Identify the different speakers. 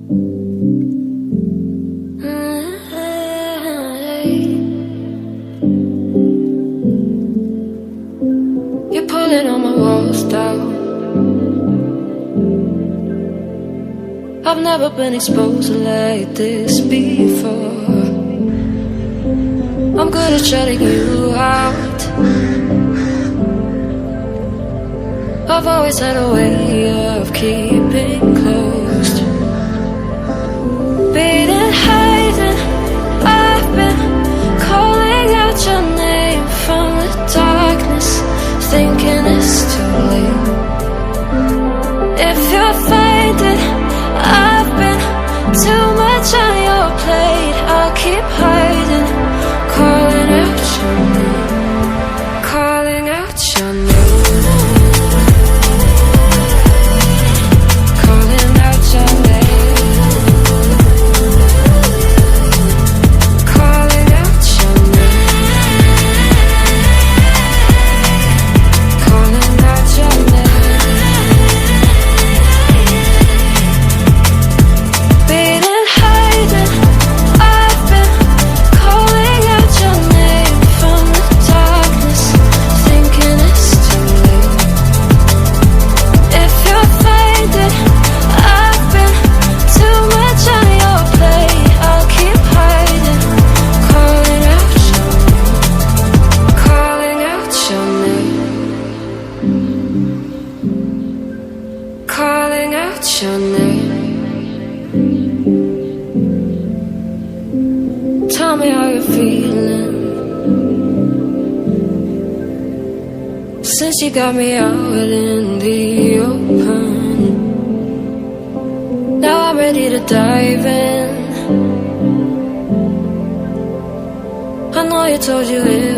Speaker 1: You're pulling on my walls down. I've never been exposed like this before. I'm good at shutting you out. I've always had a way of keeping closed. Beating, hiding, I've been calling out your name from the darkness, thinking it's too late. If you're finding I've been too much on your plate, I'll keep hiding, calling out your name, calling out your name. Calling out your name. Tell me how you're feeling since you got me out in the open. Now I'm ready to dive in. I know you told you it